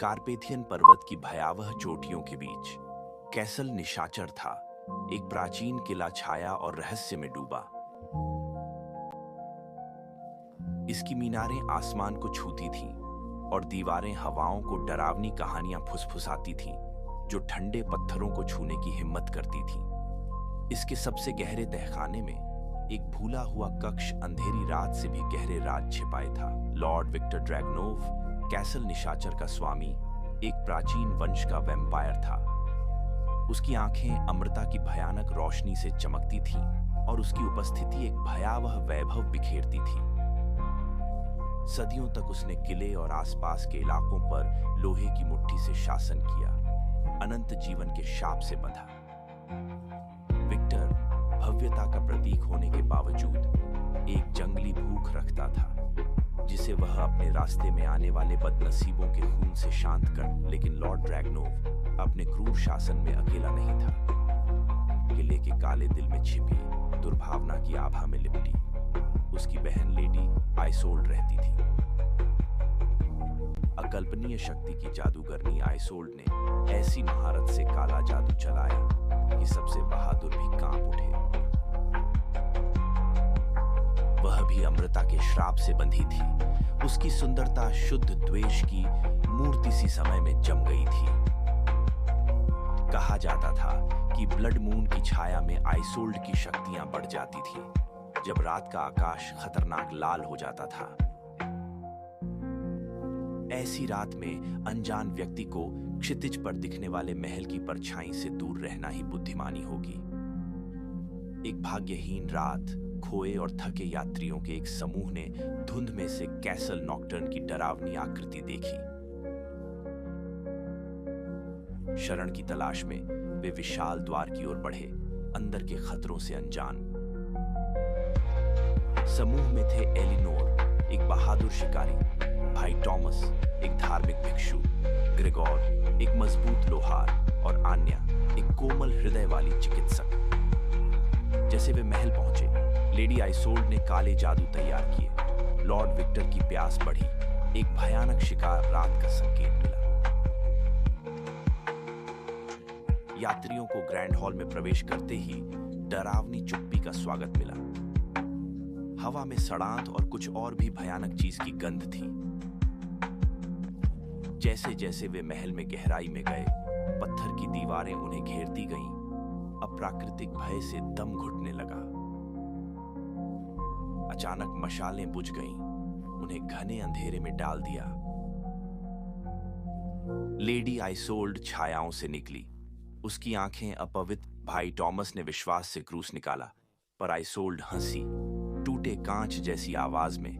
Carpathian पर्वत की भयावह चोटियों के बीच कैसल निशाचर था, एक प्राचीन किला छाया और रहस्य में डूबा। इसकी मीनारें आसमान को छूती थीं और दीवारें हवाओं को डरावनी कहानियां फुसफुसाती थीं, जो ठंडे पत्थरों को छूने की हिम्मत करती थीं। इसके सबसे गहरे तहखाने में एक भूला हुआ कक्ष अंधेरी रात से भी गहरे राज छिपाए था। लॉर्ड विक्टर ड्रैगनोव, कैसल निशाचर का स्वामी, एक प्राचीन वंश का वैम्पायर था। उसकी आंखें अमृता की भयानक रोशनी से चमकती थीं और उसकी उपस्थिति एक भयावह वैभव बिखेरती थी। सदियों तक उसने किले और आसपास के इलाकों पर लोहे की मुट्ठी से शासन किया, अनंत जीवन के शाप से बंधा। विक्टर भव्यता का प्रतीक होने के बावजूद एक जंगली भूख रखता था, जिसे वह अपने रास्ते में आने वाले बदनसीबों के खून से शांत कर। लेकिन लॉर्ड ड्रैगनोव अपने क्रूर शासन में अकेला नहीं था। किले के काले दिल में छिपी दुर्भावना की आभा में लिपटी उसकी बहन लेडी आइसोल्ड रहती थी। अकल्पनीय शक्ति की जादूगरनी आइसोल्ड ने ऐसी महारत से काला जादू चलाया कि सबसे बहादुर भी कांप उठे। वह भी अमृता के श्राप से बंधी थी। उसकी सुंदरता शुद्ध द्वेष की मूर्ति सी समय में जम गई थी। कहा जाता था कि ब्लड मून की छाया में आइसोल्ड की शक्तियां बढ़ जाती थीं, जब रात का आकाश खतरनाक लाल हो जाता था। ऐसी रात में अनजान व्यक्ति को क्षितिज पर दिखने वाले महल की परछाई से दूर रहना ही बुद्धिमानी होगी। एक भाग्यहीन रात खोए और थके यात्रियों के एक समूह ने धुंध में से कैसल नॉक्टर्न की डरावनी आकृति देखी। शरण की तलाश में वे विशाल द्वार की ओर बढ़े, अंदर के खतरों से अनजान। समूह में थे एलिनोर, एक बहादुर शिकारी, भाई टॉमस, एक धार्मिक भिक्षु, ग्रेगोर, एक मजबूत लोहार, और आन्या, एक कोमल हृदय वाली चिकित्सक। जैसे वे महल पहुंचे, लेडी आइसोल्ड ने काले जादू तैयार किए। लॉर्ड विक्टर की प्यास बढ़ी। एक भयानक शिकार रात का संकेत मिला। यात्रियों को ग्रैंड हॉल में प्रवेश करते ही डरावनी चुप्पी का स्वागत मिला। हवा में सड़ांत और कुछ और भी भयानक चीज की गंध थी। जैसे जैसे वे महल में गहराई में गए, पत्थर की दीवारें उन्हें घेरती गईं। अप्राकृतिक भय से दम घुटने लगा। अचानक मशालें बुझ गईं, उन्हें घने अंधेरे में डाल दिया। लेडी आइसोल्ड छायाओं से निकली। उसकी आंखें अपवित्र। भाई टॉमस ने विश्वास से क्रूस निकाला, पर आइसोल्ड हंसी, टूटे कांच जैसी आवाज में।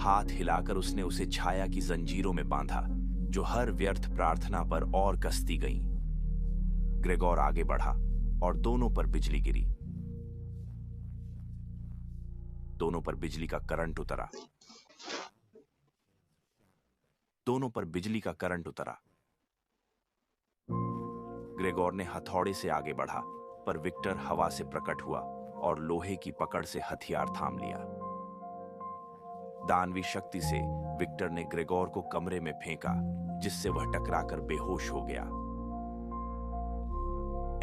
हाथ हिलाकर उसने उसे छाया की जंजीरों में बांधा, जो हर व्यर्थ प्रार्थना पर और कसती गईं। ग्रेगोर आगे बढ़ा और दोनों पर बिजली गिरी। दोनों पर बिजली का करंट उतरा। दोनों पर बिजली का करंट उतरा। ग्रेगोर ने हथौड़े से आगे बढ़ा, पर विक्टर हवा से प्रकट हुआ और लोहे की पकड़ से हथियार थाम लिया। दानवी शक्ति से विक्टर ने ग्रेगोर को कमरे में फेंका, जिससे वह टकराकर बेहोश हो गया।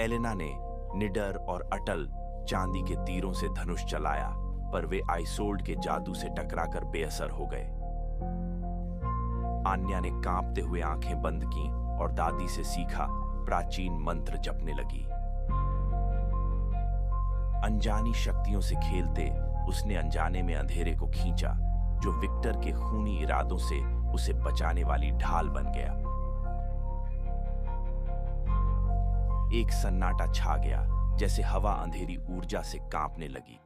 एलेना ने निडर और अटल चांदी के तीरों से धनुष चलाया, पर वे आइसोल्ड के जादू से टकराकर बेअसर हो गए। आन्या ने कांपते हुए आंखें बंद कीं और दादी से सीखा प्राचीन मंत्र जपने लगी। अनजानी शक्तियों से खेलते उसने अनजाने में अंधेरे को खींचा, जो विक्टर के खूनी इरादों से उसे बचाने वाली ढाल बन गया। एक सन्नाटा छा गया, जैसे हवा अंधेरी ऊर्जा से कांपने लगी।